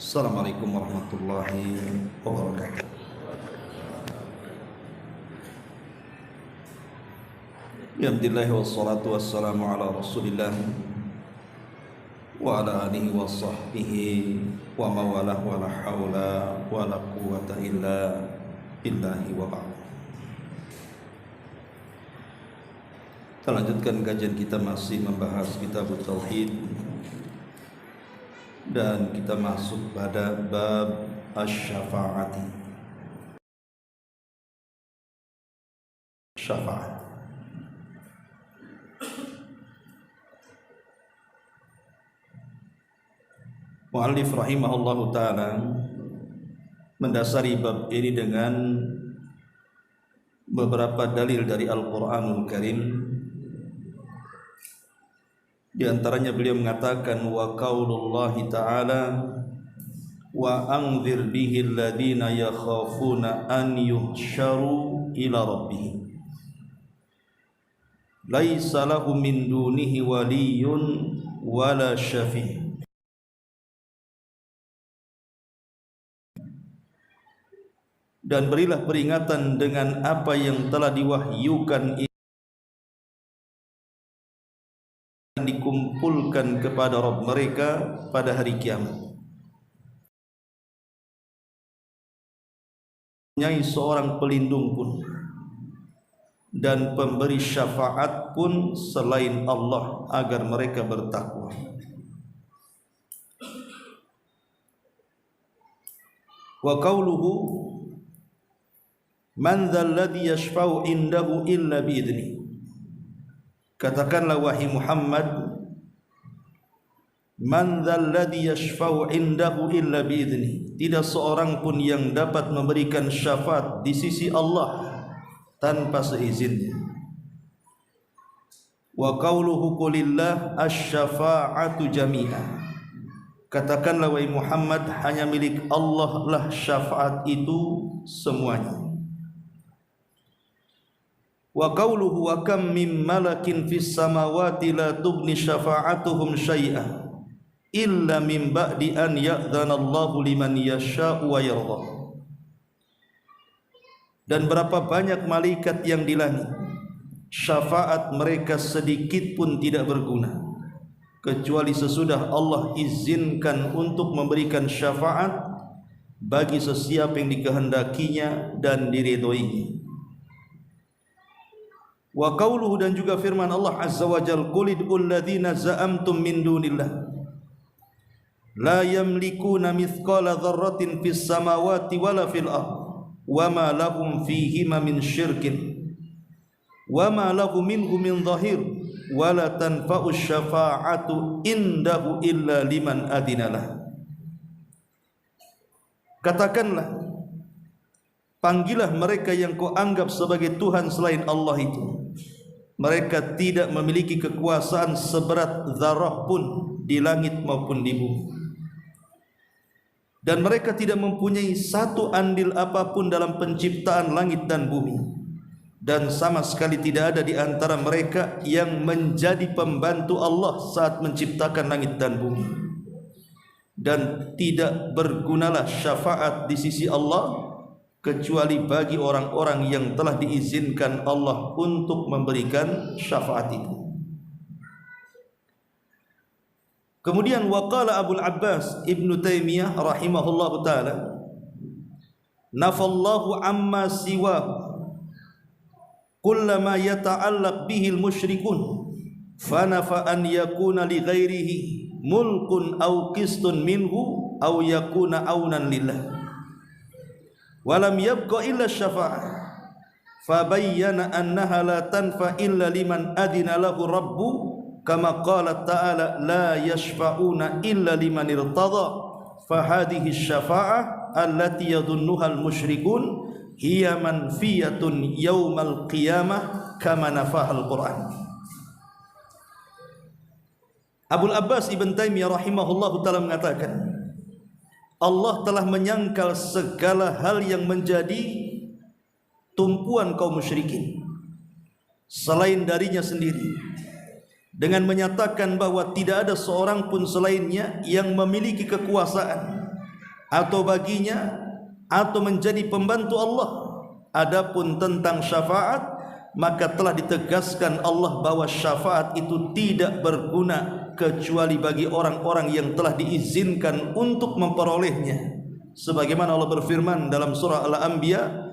Assalamualaikum warahmatullahi wabarakatuh. Alhamdulillah wassalatu wassalamu ala Rasulillah wa ala alihi wa sahbihi wa mawalah wa la hawla wa la quwwata illa billahi wa ba'd. Kita lanjutkan kajian kita, masih membahas kitab Tauhid, dan kita masuk pada bab asy-syafa'ati. Syafaat. Mu'allif rahimahullahu ta'ala mendasari bab ini dengan beberapa dalil dari Al-Quranul Karim. Di antaranya beliau mengatakan wa qaulullahi ta'ala wa anzir bihi alladhina yakhafuna an yuhsyaru ila rabbihim laisa lahum min dunihi waliyyun wala syafi'. Dan berilah peringatan dengan apa yang telah diwahyukan dikumpulkan kepada Rabb mereka pada hari kiamat. Nyai seorang pelindung pun dan pemberi syafaat pun selain Allah agar mereka bertakwa. Wa qauluhu man dzal ladzi yashfa'u indahu illa bi'idzni. Katakanlah wahai Muhammad, man dzal ladzi yashfa'u indahu illa bi'idzni. Tidak seorang pun yang dapat memberikan syafaat di sisi Allah tanpa seizinnya. Wa qauluhu qulillah asy-syafa'atu jami'an. Katakanlah wahai Muhammad, hanya milik Allah lah syafaat itu semuanya. Wa qawluhu wa kam min malakin fis samawati la tughni syafa'atuhum syai'an illa min ba'di an ya'dzana Allahu liman yasha'u wa yarda. Dan berapa banyak malaikat yang di langit, syafaat mereka sedikit pun tidak berguna kecuali sesudah Allah izinkan untuk memberikan syafaat bagi sesiapa yang dikehendakinya dan diridhoinya. Wa qauluhu, dan juga firman Allah azza wa jalla, qulidul ladzina za'amtum min dunillah la yamlikuna mithqala dzarratin fis samawati wala fil ardh wama lahum fihima min syirkin wama lahu minhu min dhahir wala tanfa'u syafa'atu indahu illa liman adinalah. Katakanlah, panggillah mereka yang kau anggap sebagai Tuhan selain Allah itu. Mereka tidak memiliki kekuasaan seberat zarah pun di langit maupun di bumi. Dan mereka tidak mempunyai satu andil apapun dalam penciptaan langit dan bumi. Dan sama sekali tidak ada di antara mereka yang menjadi pembantu Allah saat menciptakan langit dan bumi. Dan tidak bergunalah syafaat di sisi Allah kecuali bagi orang-orang yang telah diizinkan Allah untuk memberikan syafaat itu. Kemudian waqala Abu Abbas Ibnu Taimiyah rahimahullahu taala, nafallahu amma siwa kullama yata'allaq bihi al-musyrikun fanafa an yakuna li ghairihi mulkun aw qistun minhu aw yakuna aunan lillah walam yabqa illa syafa'ah fabayyana annaha la tanfa illa liman adina lahu rabbu kama qala ta'ala la yashfa'una illa liman irtada fahadhihi syafa'ah allati yadhunnuha al-musyrikun hiya manfiyatun yaumal qiyamah kama nafaha al-Qur'an. Abul Abbas Ibn Taimiyah rahimahullahu ta'ala mengatakan, Allah telah menyangkal segala hal yang menjadi tumpuan kaum musyrikin selain darinya sendiri, dengan menyatakan bahwa tidak ada seorang pun selainnya yang memiliki kekuasaan atau baginya atau menjadi pembantu Allah. Adapun tentang syafaat, maka telah ditegaskan Allah bahwa syafaat itu tidak berguna kecuali bagi orang-orang yang telah diizinkan untuk memperolehnya, sebagaimana Allah berfirman dalam surah Al-Anbiya,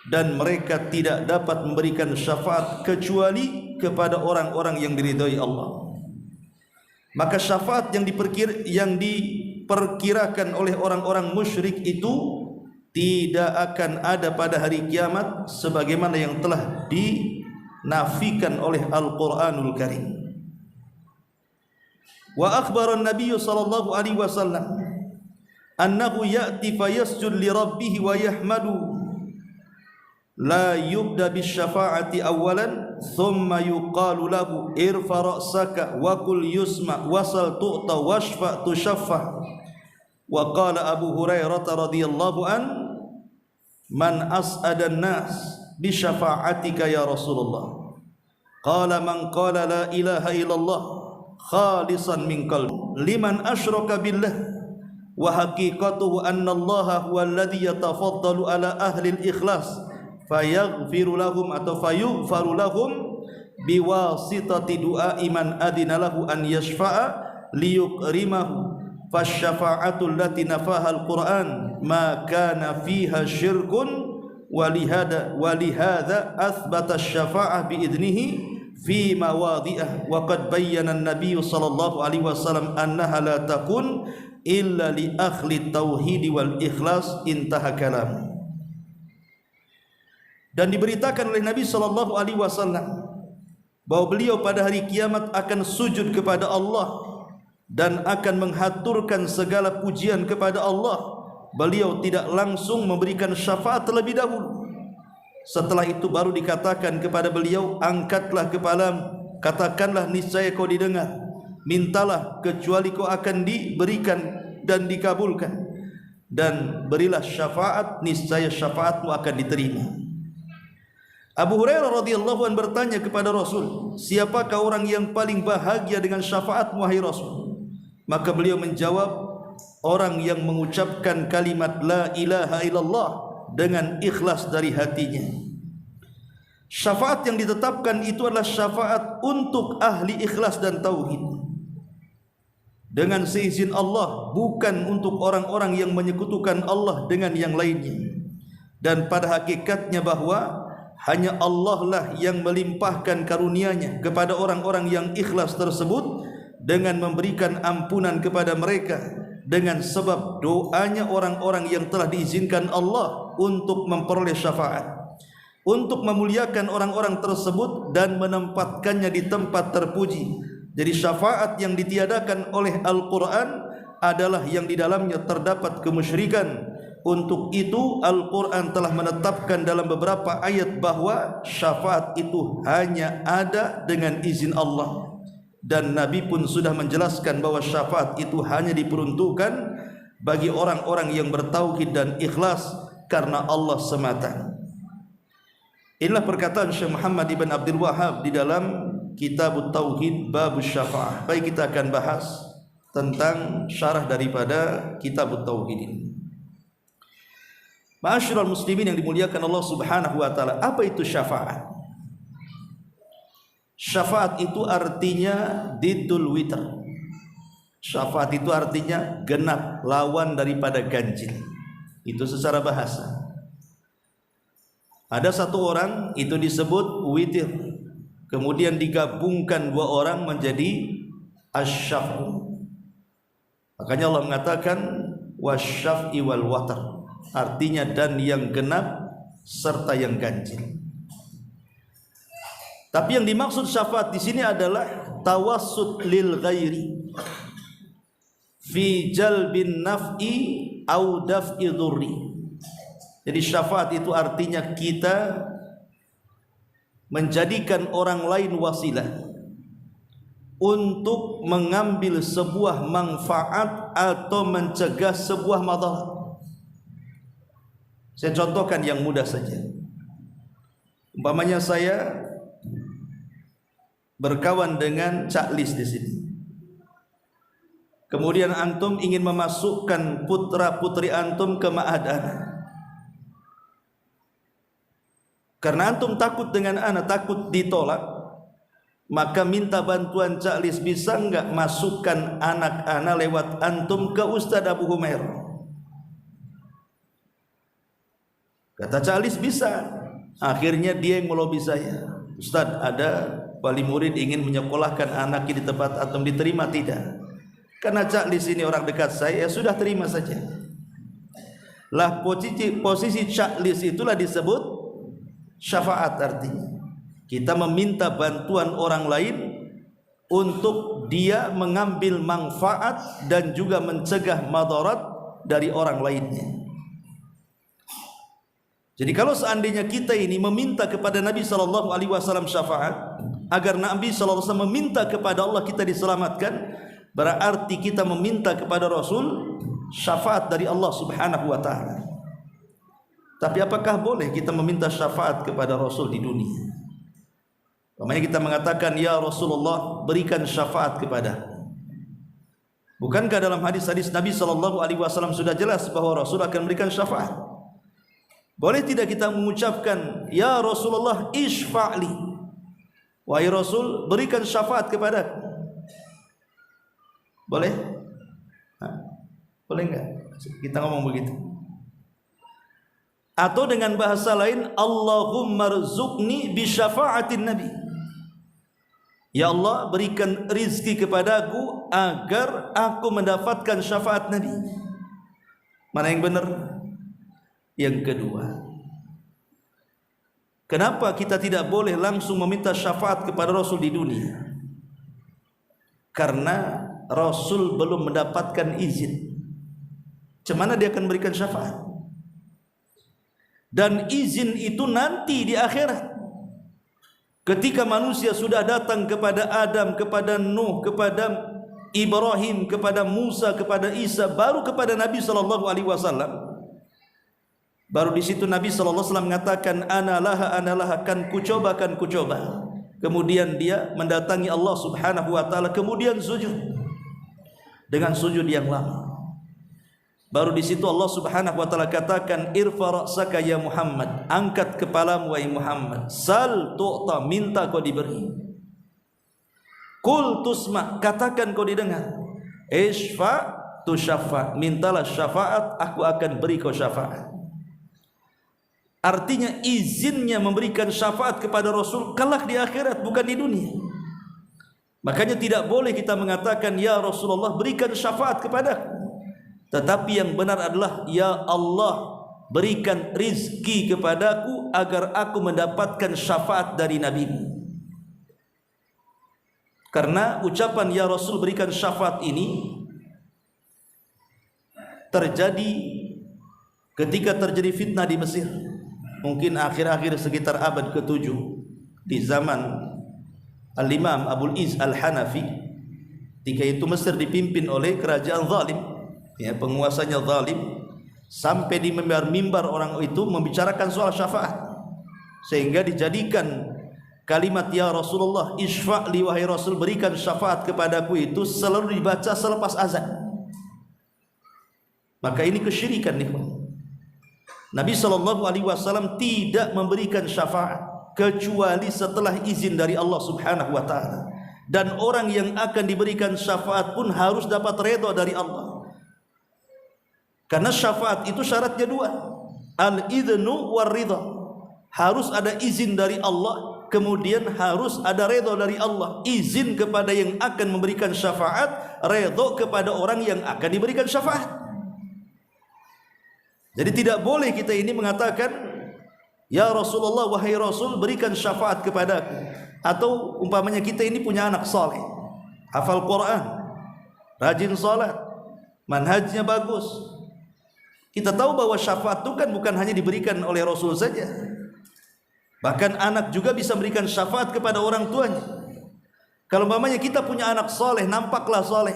dan mereka tidak dapat memberikan syafaat kecuali kepada orang-orang yang diridhai Allah. Maka syafaat yang diperkirakan oleh orang-orang musyrik itu tidak akan ada pada hari kiamat, sebagaimana yang telah dinafikan oleh Al-Quranul Karim. Wa akhbara an-nabiy sallallahu alaihi wasallam annahu ya'ti fayasjud li rabbih wa yahmadu la yubda bisyafa'ati awalan thumma yuqalu lahu irfa ra'saka wa qul yusma wasal tu'ta washfa tushaffa. Wa qala Abu Hurairah radhiyallahu an man as'adan nas bi syafa'atika ya Rasulullah. Qala man qala la ilaha illallah khalisan min qalbi liman asyraka billah wa haqiqatuhu anna Allah huwa alladhi yatafaddalu ala ahli al-ikhlas fayaghfiru lahum atau fayughfaru lahum biwasitati du'a man adina lahu an yashfa'a liyukrimahu. Fasyafa'atul lati nafaha al-Qur'an ma kana fiha syirkun walihada athbata syafa'ah biidnihi fi mawadhi'ah wa qad bayyana an-nabiy sallallahu alaihi wasallam annaha la takun illa li ahli tauhid wal ikhlas, intaha kalam. Dan diberitakan oleh Nabi sallallahu alaihi wasallam bahwa beliau pada hari kiamat akan sujud kepada Allah dan akan menghaturkan segala pujian kepada Allah. Beliau tidak langsung memberikan syafaat terlebih dahulu. Setelah itu baru dikatakan kepada beliau, angkatlah kepalamu, katakanlah niscaya kau didengar, mintalah kecuali kau akan diberikan dan dikabulkan, dan berilah syafaat, niscaya syafaatmu akan diterima. Abu Hurairah radhiyallahu anhu bertanya kepada Rasul, siapakah orang yang paling bahagia dengan syafaatmu wahai Rasul? Maka beliau menjawab, orang yang mengucapkan kalimat la ilaha illallah dengan ikhlas dari hatinya. Syafaat yang ditetapkan itu adalah syafaat untuk ahli ikhlas dan tauhid dengan seizin Allah, bukan untuk orang-orang yang menyekutukan Allah dengan yang lainnya. Dan pada hakikatnya bahwa hanya Allah lah yang melimpahkan karunia-Nya kepada orang-orang yang ikhlas tersebut dengan memberikan ampunan kepada mereka dengan sebab doanya orang-orang yang telah diizinkan Allah untuk memperoleh syafaat, untuk memuliakan orang-orang tersebut dan menempatkannya di tempat terpuji. Jadi syafaat yang ditiadakan oleh Al-Quran adalah yang di dalamnya terdapat kemusyrikan. Untuk itu Al-Quran telah menetapkan dalam beberapa ayat bahwa syafaat itu hanya ada dengan izin Allah. Dan Nabi pun sudah menjelaskan bahwa syafaat itu hanya diperuntukkan bagi orang-orang yang bertauhid dan ikhlas karena Allah semata. Inilah perkataan Syekh Muhammad ibn Abdul Wahhab di dalam Kitab Tauhid Bab Syafa'ah. Baik, kita akan bahas tentang syarah daripada Kitab Tauhid ini. Ma'asyiral muslimin yang dimuliakan Allah Subhanahu wa taala, apa itu syafaat? Syafaat itu artinya didul witr. Syafaat itu artinya genap, lawan daripada ganjil. Itu secara bahasa. Ada satu orang itu disebut witir, kemudian digabungkan dua orang menjadi asy-syaf'u. Makanya Allah mengatakan wasyaf'i wal watr, artinya dan yang genap serta yang ganjil. Tapi yang dimaksud syafaat di sini adalah tawassut lil ghairi fi jalbin naf'i au daf'i dhurri. Jadi syafaat itu artinya kita menjadikan orang lain wasilah untuk mengambil sebuah manfaat atau mencegah sebuah madarat. Saya contohkan yang mudah saja. Umpamanya saya berkawan dengan Cak Lis di sini. kemudian antum ingin memasukkan putra-putri antum ke ma'had anak. Karena antum takut dengan anak, takut ditolak, maka minta bantuan Cak Lis, bisa enggak masukkan anak anak lewat antum ke Ustadz Abu Humair? Kata Cak Lis bisa. Akhirnya dia yang melobi saya, Ustadz, ada wali murid ingin menyekolahkan anaknya di tempat antum, diterima tidak? Karena Cak Lis ini orang dekat saya, ya sudah terima saja. Lah posisi Cak Lis itulah disebut syafaat. Artinya kita meminta bantuan orang lain untuk dia mengambil manfaat dan juga mencegah madarat dari orang lainnya. Jadi kalau seandainya kita ini meminta kepada Nabi SAW syafaat, agar Nabi SAW meminta kepada Allah kita diselamatkan, berarti kita meminta kepada Rasul syafaat dari Allah Subhanahu wa ta'ala. Tapi apakah boleh kita meminta syafaat kepada Rasul di dunia? Makanya kita mengatakan, ya Rasulullah, berikan syafaat kepada. Bukankah dalam hadis-hadis Nabi SAW sudah jelas bahwa Rasul akan memberikan syafaat? Boleh tidak kita mengucapkan, ya Rasulullah isfa'li, wahai Rasul, berikan syafaat kepada. Boleh? Boleh enggak kita ngomong begitu? Atau dengan bahasa lain, Allahumma rzuqni bi syafaatin Nabi, ya Allah, berikan rizki kepadaku agar aku mendapatkan syafaat Nabi. Mana yang benar? Yang kedua. Kenapa kita tidak boleh langsung meminta syafaat kepada Rasul di dunia? Karena Rasul belum mendapatkan izin. Cemana dia akan berikan syafaat? Dan izin itu nanti di akhirat, ketika manusia sudah datang kepada Adam, kepada Nuh, kepada Ibrahim, kepada Musa, kepada Isa, baru kepada Nabi SAW. Baru di situ Nabi SAW mengatakan, ana laha, kan kucoba. Kemudian dia mendatangi Allah Subhanahu wa ta'ala, kemudian sujud dengan sujud yang lama. Baru di situ Allah Subhanahu wa ta'ala katakan, irfa ra'saka ya Muhammad, angkat kepalamu wahai Muhammad, sal tu'ta, minta kau diberi, kul tusma, katakan kau didengar, isfa tu syafa, mintalah syafaat, aku akan beri kau syafaat. Artinya izinnya memberikan syafaat kepada Rasul kelak di akhirat, bukan di dunia. Makanya tidak boleh kita mengatakan, ya Rasulullah, berikan syafaat kepadaku. Tetapi yang benar adalah, ya Allah, berikan rizki kepadaku agar aku mendapatkan syafaat dari Nabi-Mu. Karena ucapan ya Rasul berikan syafaat ini terjadi ketika terjadi fitnah di Mesir. Mungkin akhir-akhir sekitar abad ke-7, di zaman Al-Imam Abul Iz Al-Hanafi. Ketika itu Mesir dipimpin oleh kerajaan zalim, ya, penguasanya zalim, sampai di mimbar-mimbar orang itu membicarakan soal syafaat, sehingga dijadikan kalimat ya Rasulullah isfa'li, wahai Rasul, berikan syafaat kepadaku, itu selalu dibaca selepas azan. Maka ini kesyirikan nih. Nabi SAW tidak memberikan syafaat kecuali setelah izin dari Allah Subhanahu wa ta'ala, dan orang yang akan diberikan syafaat pun harus dapat redha dari Allah. Karena syafaat itu syaratnya dua, al-idhnu war-ridha. Harus ada izin dari Allah, kemudian harus ada redha dari Allah. Izin kepada yang akan memberikan syafaat, redha kepada orang yang akan diberikan syafaat. Jadi tidak boleh kita ini mengatakan, ya Rasulullah, wahai Rasul, berikan syafaat kepadaku. Atau umpamanya kita ini punya anak saleh, hafal Quran, rajin salat, manhajnya bagus. Kita tahu bahwa syafaat itu kan bukan hanya diberikan oleh Rasul saja, bahkan anak juga bisa memberikan syafaat kepada orang tuanya. Kalau umpamanya kita punya anak saleh, nampaklah saleh,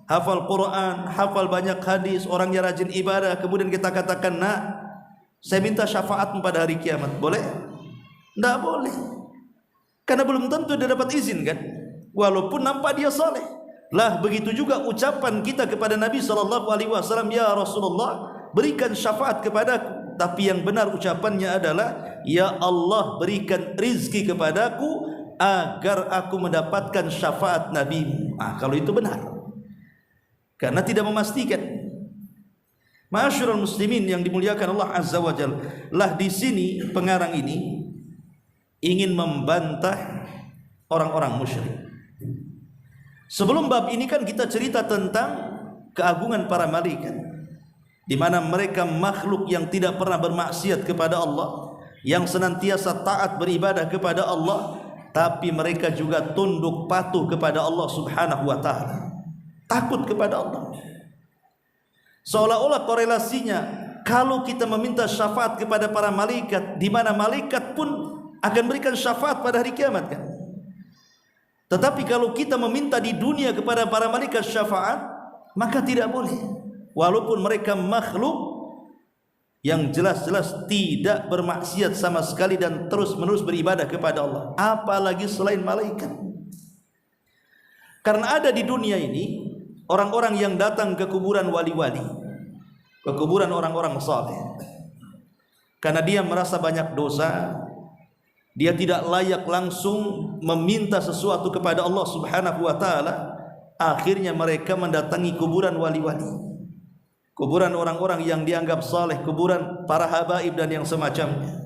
hafal Quran, hafal banyak hadis, orangnya rajin ibadah, kemudian kita katakan, nah, saya minta syafaatmu pada hari kiamat, boleh? Tidak boleh, karena belum tentu dia dapat izin kan, walaupun nampak dia saleh. Lah begitu juga ucapan kita kepada Nabi SAW, ya Rasulullah, berikan syafaat kepadaku. Tapi yang benar ucapannya adalah, ya Allah, berikan rizki kepadaku agar aku mendapatkan syafaat Nabi. Kalau itu benar, karena tidak memastikan. Ma'asyiral muslimin yang dimuliakan Allah Azza wa Jalla, lah di sini pengarang ini ingin membantah orang-orang musyrik. Sebelum bab ini kan kita cerita tentang keagungan para malaikat, di mana mereka makhluk yang tidak pernah bermaksiat kepada Allah, yang senantiasa taat beribadah kepada Allah, tapi mereka juga tunduk patuh kepada Allah Subhanahu wa taala, takut kepada Allah. Seolah-olah korelasinya, kalau kita meminta syafaat kepada para malaikat, di mana malaikat pun akan berikan syafaat pada hari kiamat kan. Tetapi kalau kita meminta di dunia kepada para malaikat syafaat, maka tidak boleh, walaupun mereka makhluk yang jelas-jelas tidak bermaksiat sama sekali dan terus-menerus beribadah kepada Allah, apalagi selain malaikat. Karena ada di dunia ini orang-orang yang datang ke kuburan wali-wali, ke kuburan orang-orang saleh, karena dia merasa banyak dosa, dia tidak layak langsung meminta sesuatu kepada Allah Subhanahu wa taala. Akhirnya mereka mendatangi kuburan wali-wali, kuburan orang-orang yang dianggap saleh, kuburan para habaib dan yang semacamnya.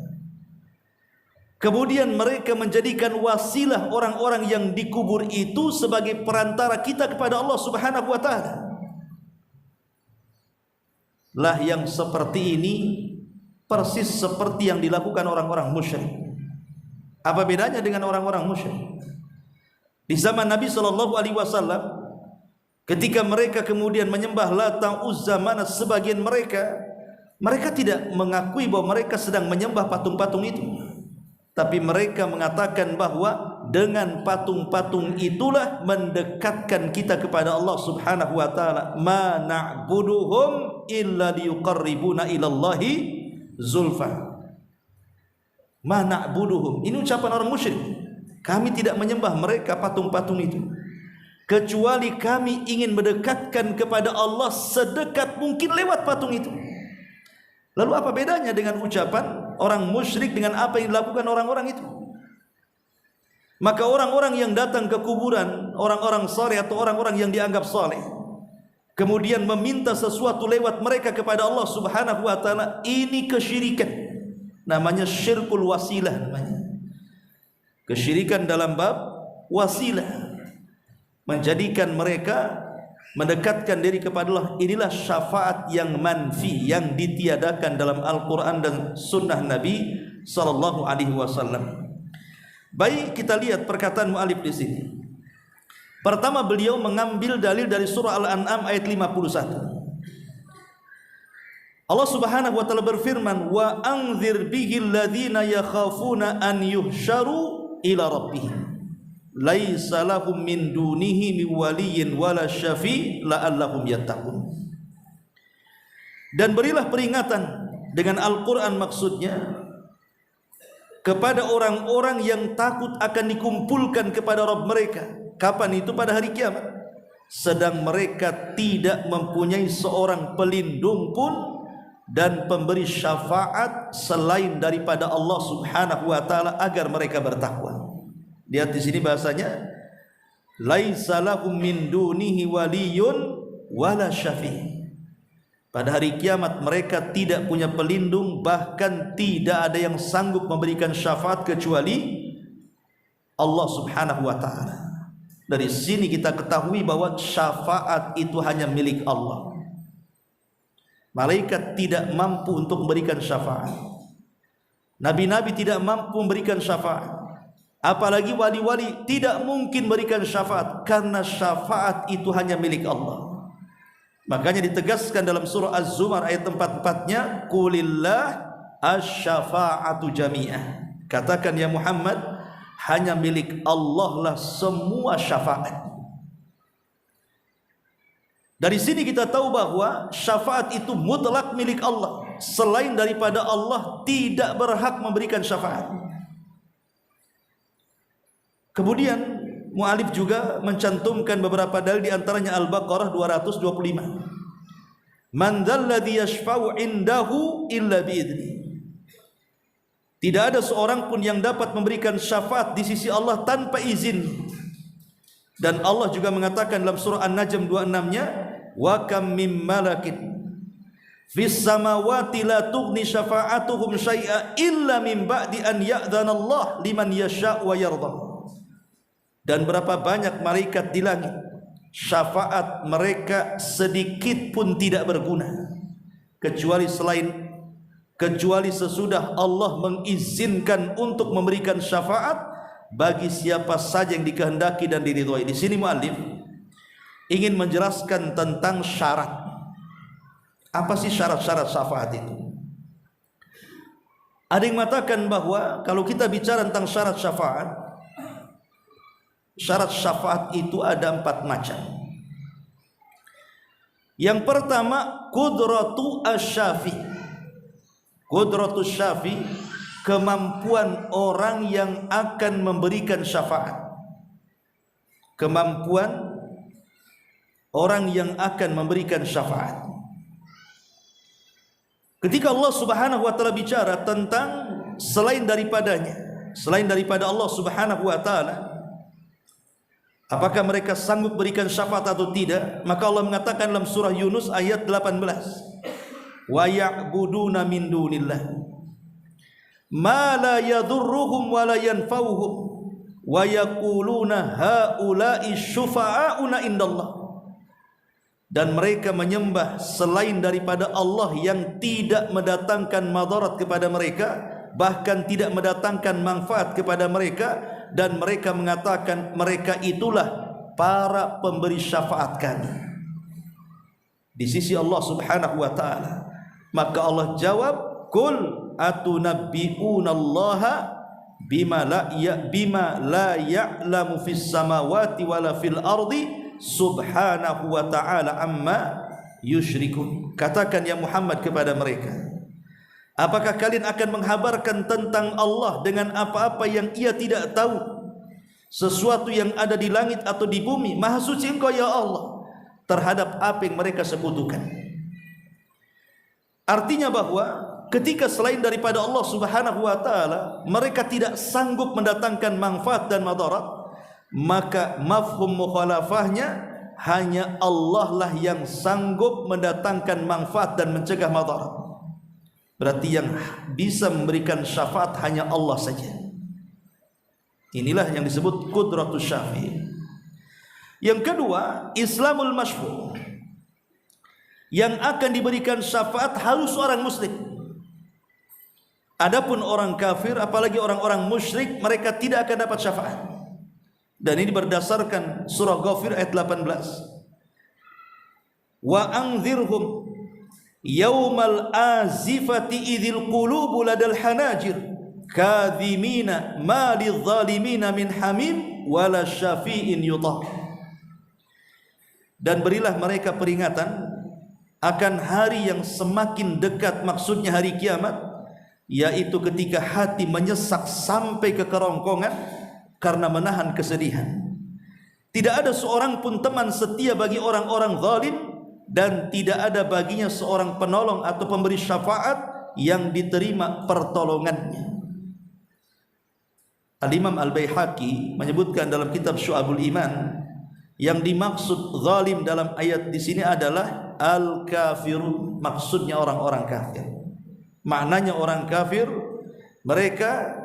Kemudian mereka menjadikan wasilah orang-orang yang dikubur itu sebagai perantara kita kepada Allah Subhanahu wa taala. Lah yang seperti ini persis seperti yang dilakukan orang-orang musyrik. Apa bedanya dengan orang-orang musyrik? Di zaman Nabi SAW, ketika mereka kemudian menyembah Lata, Uzza, Manat, sebagian mereka tidak mengakui bahwa mereka sedang menyembah patung-patung itu, tapi mereka mengatakan bahwa dengan patung-patung itulah mendekatkan kita kepada Allah Subhanahu wa taala. Ma na'buduhum illa liyuqarribuna ilallahi zulfa. Ma na'buduhum, ini ucapan orang musyrik. Kami tidak menyembah mereka patung-patung itu, kecuali kami ingin mendekatkan kepada Allah sedekat mungkin lewat patung itu. Lalu apa bedanya dengan ucapan orang musyrik dengan apa yang dilakukan orang-orang itu? Maka orang-orang yang datang ke kuburan orang-orang saleh atau orang-orang yang dianggap saleh, kemudian meminta sesuatu lewat mereka kepada Allah Subhanahu wa taala, ini kesyirikan. Namanya syirkul wasilah, namanya kesyirikan dalam bab wasilah, menjadikan mereka mendekatkan diri kepada Allah. Inilah syafaat yang manfi, yang ditiadakan dalam Al-Quran dan Sunnah Nabi Sallallahu Alaihi Wasallam. Baik, kita lihat perkataan mu'alif di sini. Pertama, beliau mengambil dalil dari surah Al-An'am ayat 51. Allah Subhanahu wa taala berfirman, wa anzir bihil ladzina yakhafuna an yuhsyaru ila rabbihim laisa lahum min dunihi min waliyyin wala syafi' la'allahum yattaqun. Dan berilah peringatan dengan Al-Qur'an, maksudnya kepada orang-orang yang takut akan dikumpulkan kepada Rabb mereka. Kapan itu? Pada hari kiamat. Sedang mereka tidak mempunyai seorang pelindung pun dan pemberi syafaat selain daripada Allah Subhanahu wa taala agar mereka bertakwa. Lihat di sini bahasanya, laisa lahum min dunihi waliyyun wala syafi'. Pada hari kiamat mereka tidak punya pelindung, bahkan tidak ada yang sanggup memberikan syafaat kecuali Allah Subhanahu wa taala. Dari sini kita ketahui bahwa syafaat itu hanya milik Allah. Malaikat tidak mampu untuk memberikan syafaat. Nabi-nabi tidak mampu memberikan syafaat. Apalagi wali-wali tidak mungkin memberikan syafaat, karena syafaat itu hanya milik Allah. Makanya ditegaskan dalam surah Az-Zumar ayat 44-nya, qulillah asy-syafa'atu jami'ah. Katakan ya Muhammad, hanya milik Allah lah semua syafaat. Dari sini kita tahu bahwa syafaat itu mutlak milik Allah. Selain daripada Allah tidak berhak memberikan syafaat. Kemudian mu'alif juga mencantumkan beberapa dalil, di antaranya Al-Baqarah 225. Man dzalladzi yashfa'u indahu illa bi'idznih. Tidak ada seorang pun yang dapat memberikan syafaat di sisi Allah tanpa izin. Dan Allah juga mengatakan dalam surah An-Najm 26-nya, wa kam mim malakin fis samawati la tughni syafa'atuhum syai'a illa min ba'di an ya'dzana Allah liman yasha' wa yarda. Dan berapa banyak malaikat di langit, syafaat mereka sedikit pun tidak berguna kecuali sesudah Allah mengizinkan untuk memberikan syafaat bagi siapa saja yang dikehendaki dan diridhoi. Di sini muallif ingin menjelaskan tentang syarat. Apa sih syarat-syarat syafaat itu? Ada yang mengatakan bahwa kalau kita bicara tentang syarat syafaat itu ada 4 macam. Yang pertama, qudratu asy-syafi. Qudratu syafi, kemampuan orang yang akan memberikan syafaat. Kemampuan orang yang akan memberikan syafaat. Ketika Allah Subhanahu wa taala bicara tentang selain daripada Allah Subhanahu wa taala, apakah mereka sanggup berikan syafaat atau tidak? Maka Allah mengatakan dalam surah Yunus ayat 18, wa ya'buduna min dunillah ma la yadhurruhum wa la yanfa'uhum wa yaquluna haula'i syufa'auna indallah. Dan mereka menyembah selain daripada Allah yang tidak mendatangkan madarat kepada mereka, bahkan tidak mendatangkan manfaat kepada mereka, dan mereka mengatakan mereka itulah para pemberi syafaat kami di sisi Allah Subhanahu wa taala. Maka Allah jawab, qul atunabbi'unallaha bima la ya'lamu fis samawati wala fil ardi subhanahu wa ta'ala amma yusyrikun. Katakan ya Muhammad kepada mereka, apakah kalian akan menghabarkan tentang Allah dengan apa-apa yang ia tidak tahu? Sesuatu yang ada di langit atau di bumi, maha suci engkau ya Allah terhadap apa yang mereka sekutukan. Artinya bahwa ketika selain daripada Allah Subhanahu wa taala mereka tidak sanggup mendatangkan manfaat dan madarat, maka mafhum mukhalafahnya hanya Allah lah yang sanggup mendatangkan manfaat dan mencegah madarat. Berarti yang bisa memberikan syafaat hanya Allah saja. Inilah yang disebut qudratus syafi'. Yang kedua, Islamul masyfu'. Yang akan diberikan syafaat harus orang muslim. Adapun orang kafir, apalagi orang-orang musyrik, mereka tidak akan dapat syafaat. Dan ini berdasarkan surah Ghafir ayat 18. Wa anzirhum yaumal azifati idzil qulubu ladal hanajir kadhimina ma lidh-dhalimina min hamim wala syafi'in yutah. Dan berilah mereka peringatan akan hari yang semakin dekat, maksudnya hari kiamat, yaitu ketika hati menyesak sampai ke kerongkongan karena menahan kesedihan. Tidak ada seorang pun teman setia bagi orang-orang zalim, dan tidak ada baginya seorang penolong atau pemberi syafaat yang diterima pertolongannya. Al-Imam Al-Baihaqi menyebutkan dalam kitab Syu'abul Iman, yang dimaksud zalim dalam ayat di sini adalah al-kafirun, maksudnya orang-orang kafir. Maknanya orang kafir, mereka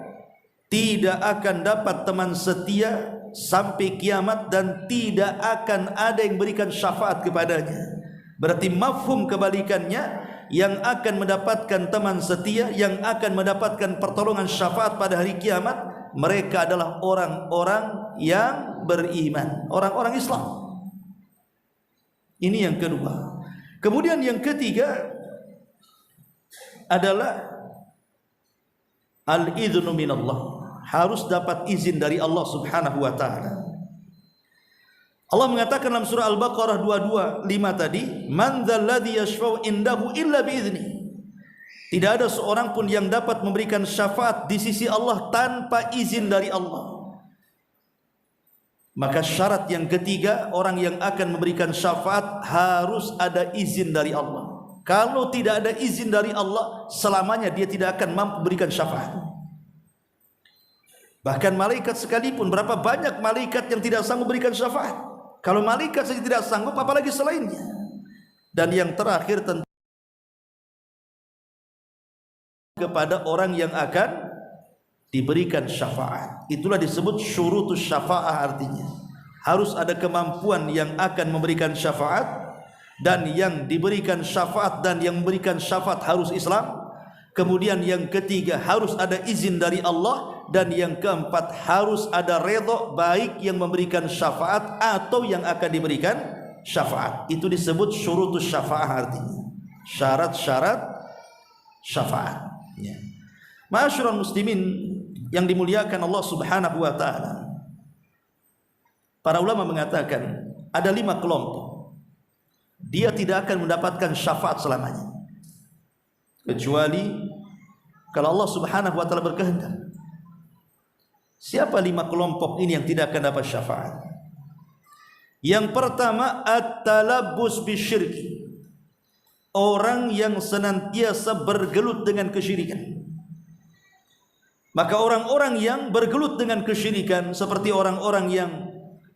tidak akan dapat teman setia sampai kiamat dan tidak akan ada yang berikan syafaat kepadanya. Berarti mafhum kebalikannya, yang akan mendapatkan teman setia, yang akan mendapatkan pertolongan syafaat pada hari kiamat, mereka adalah orang-orang yang beriman, orang-orang Islam. Ini yang kedua. Kemudian yang ketiga adalah al-idhnu minallah. Harus dapat izin dari Allah Subhanahu wa taala. Allah mengatakan dalam surah Al-Baqarah 225 tadi, man dzalladzi yashfa'u indahu illa bi'idznih. Tidak ada seorang pun yang dapat memberikan syafaat di sisi Allah tanpa izin dari Allah. Maka syarat yang ketiga, orang yang akan memberikan syafaat harus ada izin dari Allah. Kalau tidak ada izin dari Allah, selamanya dia tidak akan mampu memberikan syafaat. Bahkan malaikat sekalipun, berapa banyak malaikat yang tidak sanggup memberikan syafaat. Kalau malaikat saja tidak sanggup, apalagi selainnya. Dan yang terakhir tentu kepada orang yang akan diberikan syafaat. Itulah disebut syurutus syafa'ah, artinya harus ada kemampuan yang akan memberikan syafaat, dan yang diberikan syafaat dan yang memberikan syafaat harus Islam. Kemudian yang ketiga, harus ada izin dari Allah, dan yang keempat, harus ada redha baik yang memberikan syafaat atau yang akan diberikan syafaat. Itu disebut syurutus syafa'ah, artinya syarat-syarat syafaat. Ma'asyiral muslimin yang dimuliakan Allah Subhanahu wa taala. Para ulama mengatakan ada 5 kelompok. Dia tidak akan mendapatkan syafaat selamanya, kecuali kalau Allah Subhanahu wa taala berkehendak. Siapa 5 kelompok ini yang tidak akan dapat syafaat? Yang pertama, at-talabbus bisyirki. Orang yang senantiasa bergelut dengan kesyirikan. Maka orang-orang yang bergelut dengan kesyirikan, seperti orang-orang yang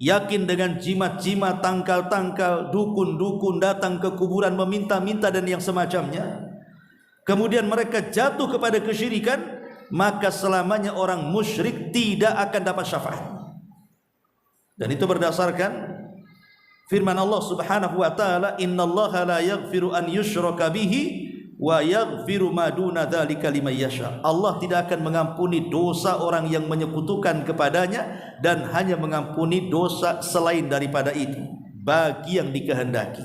yakin dengan jimat-jimat, tangkal-tangkal, dukun-dukun, datang ke kuburan meminta-minta dan yang semacamnya, kemudian mereka jatuh kepada kesyirikan, maka selamanya orang musyrik tidak akan dapat syafaat. Dan itu berdasarkan firman Allah Subhanahu wa taala, innallaha la yaghfiru an yushraka bihi wa yaghfiru ma duna dzalika liman yasha. Allah tidak akan mengampuni dosa orang yang menyekutukan kepadanya, dan hanya mengampuni dosa selain daripada itu bagi yang dikehendaki.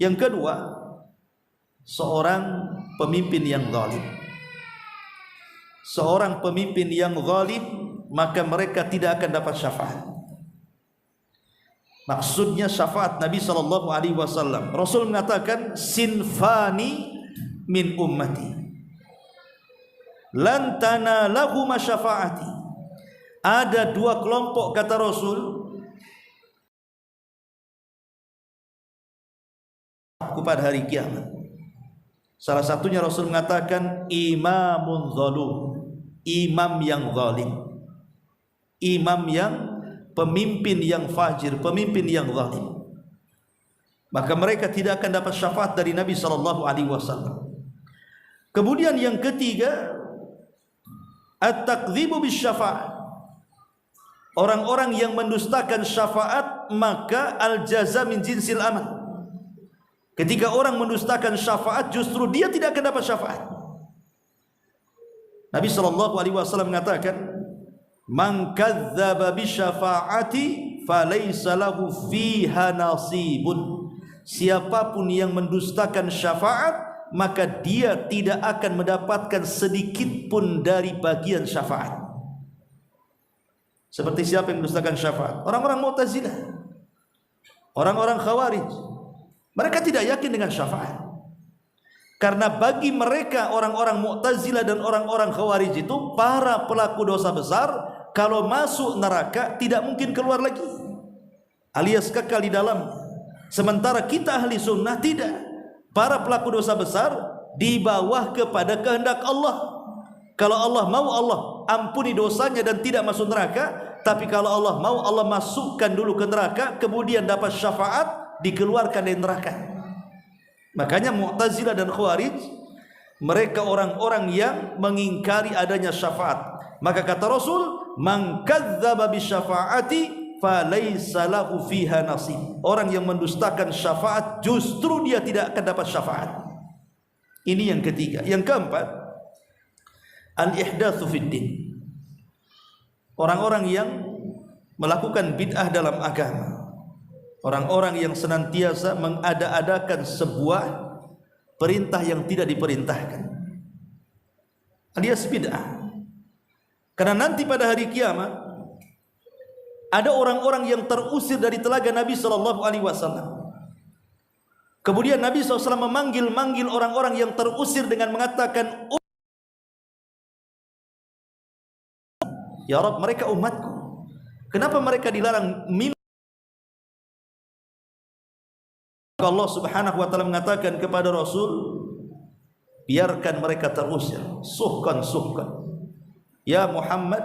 Yang kedua, seorang pemimpin yang zalim. Seorang pemimpin yang zalim, maka mereka tidak akan dapat syafaat. Maksudnya syafaat Nabi SAW. Rasul mengatakan, sinfani min ummati lan tanalahuma syafaati. Ada 2 kelompok, kata Rasul, pada hari kiamat. Salah satunya Rasul mengatakan imamun zalum, imam yang zalim, imam yang pemimpin yang fajir, pemimpin yang zalim. Maka mereka tidak akan dapat syafaat dari Nabi SAW. Kemudian yang ketiga, at-takdzibu bisyafa'at. Orang-orang yang mendustakan syafaat, maka al-jaza min jinsil amal. Ketika orang mendustakan syafaat, justru dia tidak akan dapat syafaat. Nabi SAW mengatakan, man kadzdzaba bisyafa'ati falaysa lahu fiha nasibun. Siapapun yang mendustakan syafaat, maka dia tidak akan mendapatkan sedikit pun dari bagian syafaat. Seperti siapa yang mendustakan syafaat? Orang-orang Mu'tazilah, orang-orang Khawarij. Mereka tidak yakin dengan syafaat, karena bagi mereka orang-orang Mu'tazilah dan orang-orang Khawarij itu para pelaku dosa besar, kalau masuk neraka tidak mungkin keluar lagi, alias kekal di dalamnya. Sementara kita ahli sunnah tidak. Para pelaku dosa besar di bawah kepada kehendak Allah. Kalau Allah mau, Allah ampuni dosanya dan tidak masuk neraka. Tapi kalau Allah mau, Allah masukkan dulu ke neraka, kemudian dapat syafaat, dikeluarkan dari neraka. Makanya Mu'tazilah dan Khawarij, mereka orang-orang yang mengingkari adanya syafaat. Maka kata Rasul, man kadzdzaba bisyafa'ati falaysa lahu fiha nasib. Orang yang mendustakan syafaat, justru dia tidak akan dapat syafaat. Ini yang ketiga. Yang keempat, al-ihdatsu fid din. Orang-orang yang melakukan bid'ah dalam agama, orang-orang yang senantiasa mengada-adakan sebuah perintah yang tidak diperintahkan, alias bid'ah. Karena nanti pada hari kiamat ada orang-orang yang terusir dari telaga Nabi SAW. Kemudian Nabi SAW memanggil orang-orang yang terusir dengan mengatakan, ya Rabb, mereka umatku. Kenapa mereka dilarang minum? Allah Subhanahu wa taala mengatakan kepada Rasul, biarkan mereka terusir, suhkan. Ya Muhammad,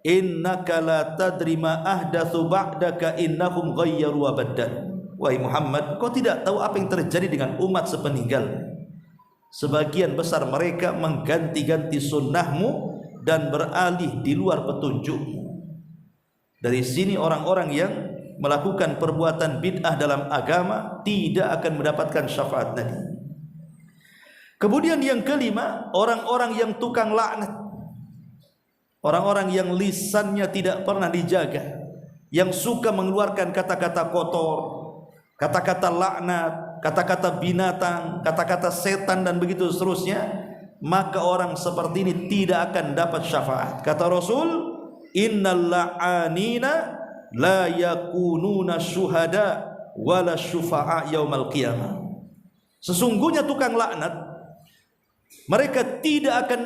innaka la tadri ma ahdatsu ba'daka innahum ghayyaru wa badal. Wahai Muhammad, kau tidak tahu apa yang terjadi dengan umat sepeninggal. Sebagian besar mereka mengganti-ganti sunnahmu dan beralih di luar petunjukmu. Dari sini orang-orang yang melakukan perbuatan bid'ah dalam agama tidak akan mendapatkan syafaat Nabi. Kemudian yang kelima, orang-orang yang tukang laknat. Orang-orang yang lisannya tidak pernah dijaga, yang suka mengeluarkan kata-kata kotor, kata-kata laknat, kata-kata binatang, kata-kata setan dan begitu seterusnya, maka orang seperti ini tidak akan dapat syafaat. Kata Rasul, innal la'anina la yakununa syuhada wala syufa'a yaumal qiyamah. Sesungguhnya tukang laknat, mereka tidak akan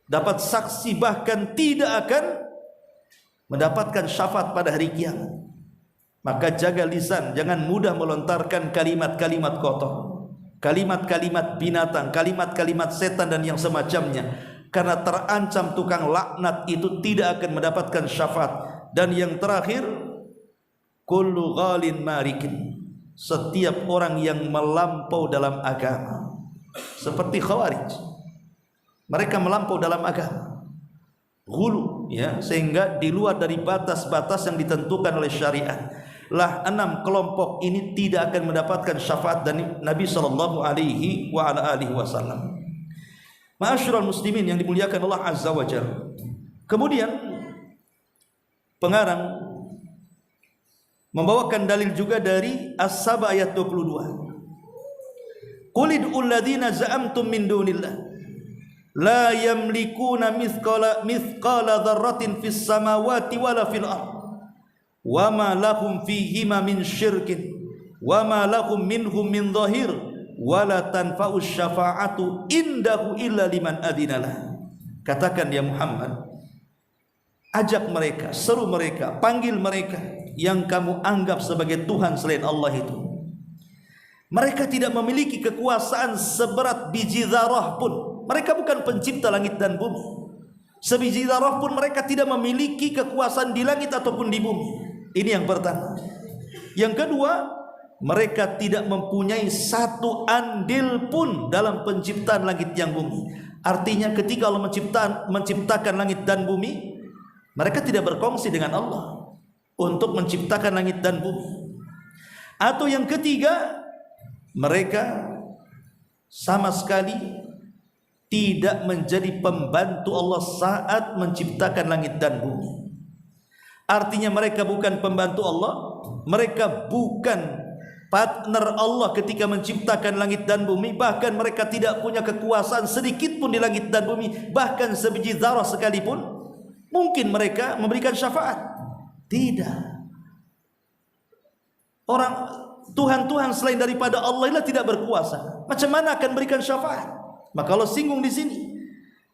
dapat saksi, bahkan tidak akan mendapatkan syafaat pada hari kiamat. Maka jaga lisan, jangan mudah melontarkan kalimat-kalimat kotor, kalimat-kalimat binatang, kalimat-kalimat setan dan yang semacamnya, karena terancam tukang laknat itu tidak akan mendapatkan syafaat. Dan yang terakhir, kullu ghalin marikin, setiap orang yang melampau dalam agama, seperti Khawarij. Mereka melampau dalam agama, ghulu, ya, sehingga di luar dari batas-batas yang ditentukan oleh syariat. Lah 6 kelompok ini tidak akan mendapatkan syafaat dari Nabi sallallahu alaihi wasallam. Ma'asyiral muslimin yang dimuliakan Allah Azza wa Jalla. Kemudian pengarang membawakan dalil juga dari As-Saba ayat 22. Qul id'ul ladzina za'amtum min dunillah la yamlikuna mithqala dzarratin fis samawati wala fil ardh wa ma lahum fihima min syirkin wa ma lahum minhum min dhahir wa la tanfa'u syafa'atu indahu illa liman adinalah. Katakan ya Muhammad, ajak mereka, seru mereka, panggil mereka yang kamu anggap sebagai Tuhan selain Allah itu. Mereka tidak memiliki kekuasaan seberat biji zarah pun. Mereka bukan pencipta langit dan bumi. Sebiji zarah pun mereka tidak memiliki kekuasaan di langit ataupun di bumi. Ini yang pertama. Yang kedua, mereka tidak mempunyai satu andil pun dalam penciptaan langit yang bumi. Artinya ketika Allah menciptakan langit dan bumi, mereka tidak berkongsi dengan Allah untuk menciptakan langit dan bumi. Atau yang ketiga, mereka sama sekali tidak menjadi pembantu Allah saat menciptakan langit dan bumi. Artinya mereka bukan pembantu Allah, mereka bukan partner Allah ketika menciptakan langit dan bumi. Bahkan mereka tidak punya kekuasaan sedikit pun di langit dan bumi, bahkan sebiji zarah sekalipun. Mungkin mereka memberikan syafaat? Tidak. Orang Tuhan-Tuhan selain daripada Allah itu tidak berkuasa. Macam mana akan berikan syafaat? Maka Allah singgung di sini.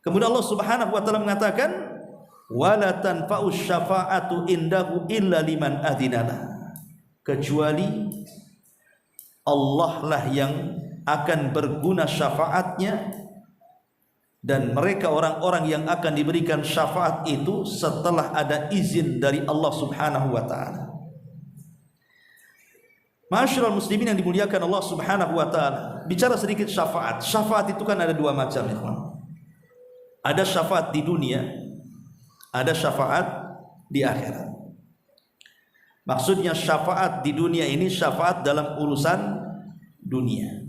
Kemudian Allah Subhanahu wa taala mengatakan, wala tanfa'u syafa'atu indahu illa liman adinalah. Kecuali Allah lah yang akan berguna syafaatnya, dan mereka orang-orang yang akan diberikan syafaat itu setelah ada izin dari Allah Subhanahu wa taala. Ma'asyiral muslimin yang dimuliakan Allah Subhanahu wa taala. Bicara sedikit syafaat. Syafaat itu kan ada 2 macam, ya. Ada syafaat di dunia, ada syafaat di akhirat. Maksudnya syafaat di dunia ini syafaat dalam urusan dunia.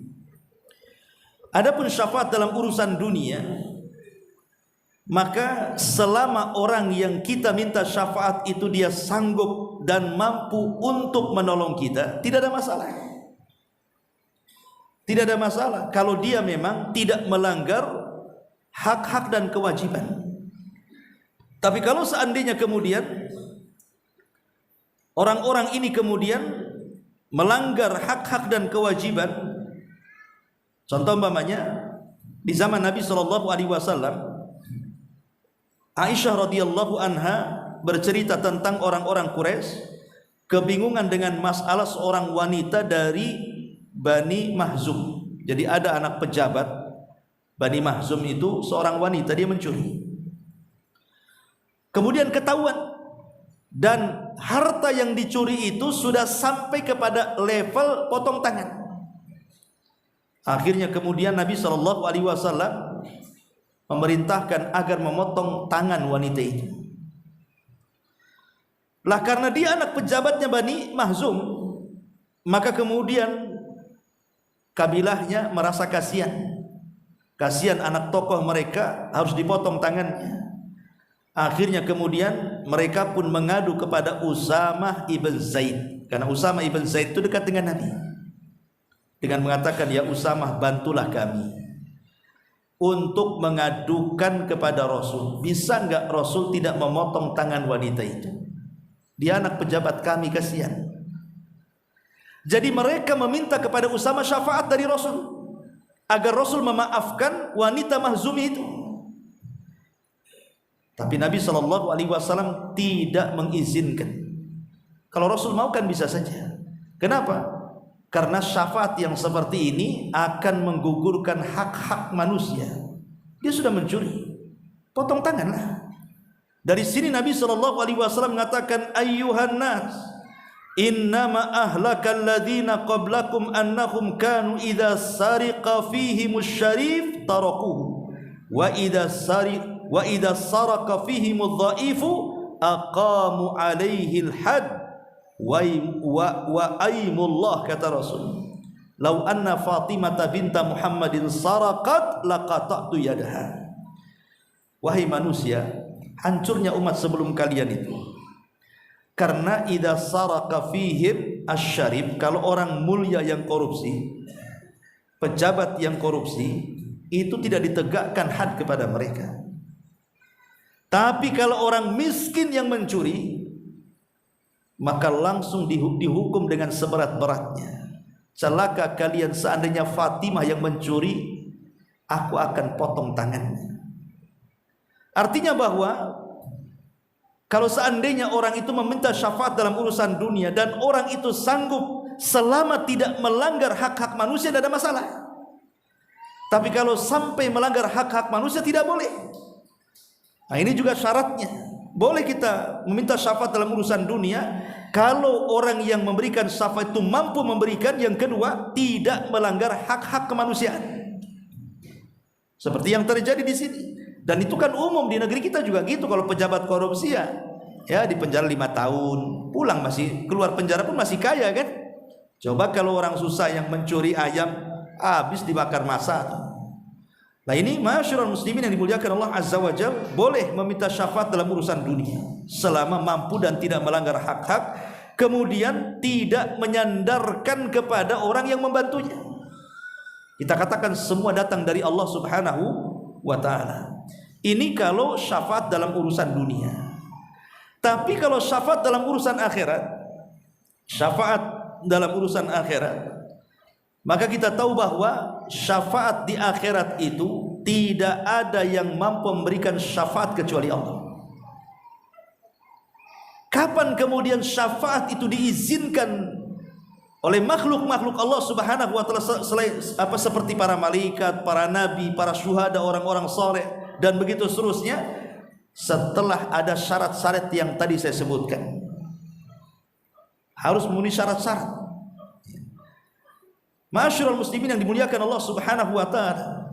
Adapun syafaat dalam urusan dunia, maka selama orang yang kita minta syafaat itu dia sanggup dan mampu untuk menolong kita, tidak ada masalah. Tidak ada masalah kalau dia memang tidak melanggar hak-hak dan kewajiban. Tapi kalau seandainya kemudian orang-orang ini kemudian melanggar hak-hak dan kewajiban, contoh umpamanya di zaman Nabi SAW, Aisyah radhiyallahu anha bercerita tentang orang-orang Quraisy kebingungan dengan masalah seorang wanita dari Bani Mahzum. Jadi ada anak pejabat Bani Mahzum itu seorang wanita, dia mencuri. Kemudian ketahuan, dan harta yang dicuri itu sudah sampai kepada level potong tangan. Akhirnya kemudian Nabi SAW memerintahkan agar memotong tangan wanita itu. Lah karena dia anak pejabatnya Bani Mahzum, maka kemudian kabilahnya merasa kasihan anak tokoh mereka harus dipotong tangannya. Akhirnya kemudian mereka pun mengadu kepada Usamah ibn Zaid, karena Usamah ibn Zaid itu dekat dengan Nabi, dengan mengatakan, ya Usamah, bantulah kami untuk mengadukan kepada Rasul, bisa enggak Rasul tidak memotong tangan wanita itu, dia anak pejabat kami, kasihan. Jadi mereka meminta kepada Usamah syafaat dari Rasul agar Rasul memaafkan wanita Mahzumi itu. Tapi Nabi SAW tidak mengizinkan. Kalau Rasul mau kan bisa saja. Kenapa? Karena syafaat yang seperti ini akan menggugurkan hak-hak manusia. Dia sudah mencuri, potong tanganlah. Dari sini Nabi SAW mengatakan, ayyuhan nas, innama ahlakal ladzina qablakum annahum kanu idza sariqa fihimus syarif tarakuhu wa idza saraka fihimudh dhaifu aqamu alaihi al-had wa aimullah, kata Rasul, lau anna Fatimah binta Muhammadin saraqat laqata'tu yadaha. Wahai manusia, hancurnya umat sebelum kalian itu karena idza saraka fihim asyarif, kalau orang mulia yang korupsi, pejabat yang korupsi, itu tidak ditegakkan had kepada mereka. Tapi kalau orang miskin yang mencuri, maka langsung dihukum dengan seberat-beratnya. Celaka kalian seandainya Fatimah yang mencuri, aku akan potong tangannya. Artinya bahwa kalau seandainya orang itu meminta syafaat dalam urusan dunia dan orang itu sanggup selama tidak melanggar hak-hak manusia, tidak ada masalah. Tapi kalau sampai melanggar hak-hak manusia, tidak boleh. Nah, ini juga syaratnya. Boleh kita meminta syafaat dalam urusan dunia kalau orang yang memberikan syafaat itu mampu memberikan. Yang kedua, tidak melanggar hak-hak kemanusiaan, seperti yang terjadi di sini. Dan itu kan umum di negeri kita juga gitu. Kalau pejabat korupsi ya di penjara 5 tahun, pulang masih, keluar penjara pun masih kaya kan. Coba kalau orang susah yang mencuri ayam, habis dibakar massa. Nah ini masyarul muslimin yang dimuliakan Allah Azza wa Jalla, boleh meminta syafaat dalam urusan dunia selama mampu dan tidak melanggar hak-hak, kemudian tidak menyandarkan kepada orang yang membantunya. Kita katakan semua datang dari Allah Subhanahu wa ta'ala. Ini kalau syafaat dalam urusan dunia. Tapi kalau syafaat dalam urusan akhirat, maka kita tahu bahwa syafaat di akhirat itu tidak ada yang mampu memberikan syafaat kecuali Allah. Kapan kemudian syafaat itu diizinkan oleh makhluk-makhluk Allah Subhanahu wa taala, seperti para malaikat, para nabi, para syuhada, orang-orang saleh dan begitu seterusnya? Setelah ada syarat-syarat yang tadi saya sebutkan. Harus memenuhi syarat-syarat. Masyarul muslimin yang dimuliakan Allah Subhanahu wa taala.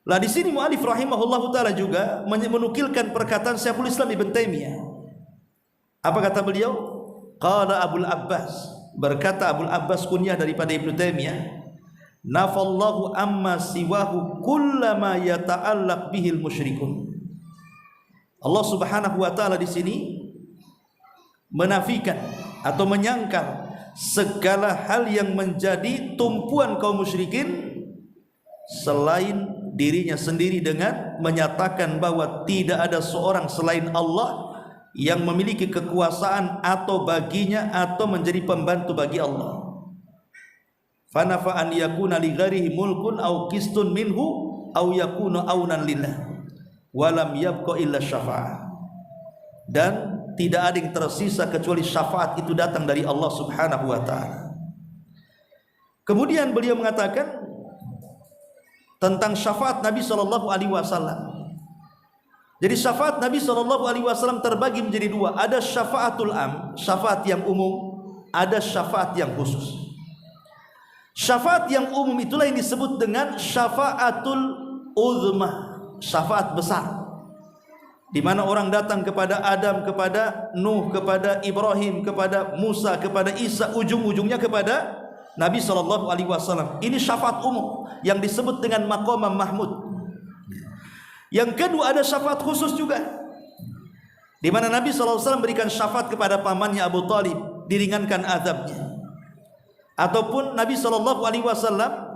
Lah di sini muallif rahimahullahu taala juga menukilkan perkataan Syekhul Islam Ibn Taimiyah. Apa kata beliau? Qala Abul Abbas, berkata Abul Abbas kunyah daripada Ibn Taimiyah, nafallahu amma siwahu kullama yata'allaq bihil musyrikun. Allah Subhanahu wa taala di sini menafikan atau menyangkal segala hal yang menjadi tumpuan kaum musyrikin selain dirinya sendiri, dengan menyatakan bahwa tidak ada seorang selain Allah yang memiliki kekuasaan atau baginya atau menjadi pembantu bagi Allah. Fanafa an yakuna li ghairihi mulkun aw qistun minhu aw yakuna aunan lillah walam yabqa illa syafa'ah. Dan tidak ada yang tersisa kecuali syafaat itu datang dari Allah Subhanahu wa taala. Kemudian beliau mengatakan tentang syafaat Nabi sallallahu alaihi wasallam. Jadi syafaat Nabi sallallahu alaihi wasallam terbagi menjadi dua. Ada syafaatul am, syafaat yang umum, ada syafaat yang khusus. Syafaat yang umum itulah yang disebut dengan syafaatul uzma, syafaat besar. Di mana orang datang kepada Adam, kepada Nuh, kepada Ibrahim, kepada Musa, kepada Isa, ujung-ujungnya kepada Nabi sallallahu alaihi wasallam. Ini syafaat umum yang disebut dengan maqam mahmud. Yang kedua ada syafaat khusus juga, di mana Nabi sallallahu alaihi wasallam berikan syafaat kepada pamannya Abu Talib, diringankan azabnya. Ataupun Nabi sallallahu alaihi wasallam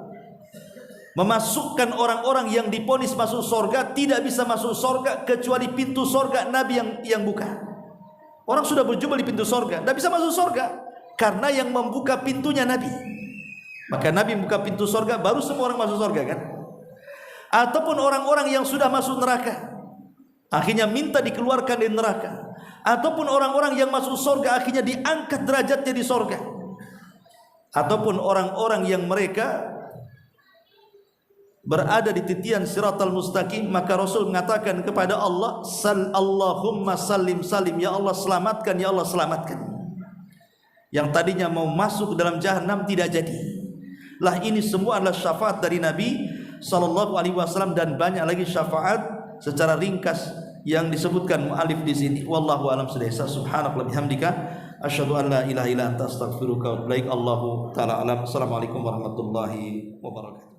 memasukkan orang-orang yang diponis masuk surga, tidak bisa masuk surga kecuali pintu surga Nabi yang buka. Orang sudah berjumpa di pintu surga, tidak bisa masuk surga karena yang membuka pintunya Nabi. Maka Nabi membuka pintu surga, baru semua orang masuk surga kan. Ataupun orang-orang yang sudah masuk neraka, akhirnya minta dikeluarkan dari neraka. Ataupun orang-orang yang masuk surga, akhirnya diangkat derajatnya di surga. Ataupun orang-orang yang mereka berada di titian siratal mustaqim, maka Rasul mengatakan kepada Allah, Allahumma salim salim, ya Allah selamatkan, ya Allah selamatkan. Yang tadinya mau masuk ke dalam jahanam tidak jadi. Lah ini semua adalah syafaat dari Nabi sallallahu alaihi wasallam, dan banyak lagi syafaat secara ringkas yang disebutkan muallif di sini. Wallahu a'lam bishawab. Subhanallah bihamdika asyhadu an la ilaha illa anta astaghfiruka wa atubu ilaik. Allahu taala alam. Assalamualaikum warahmatullahi wabarakatuh.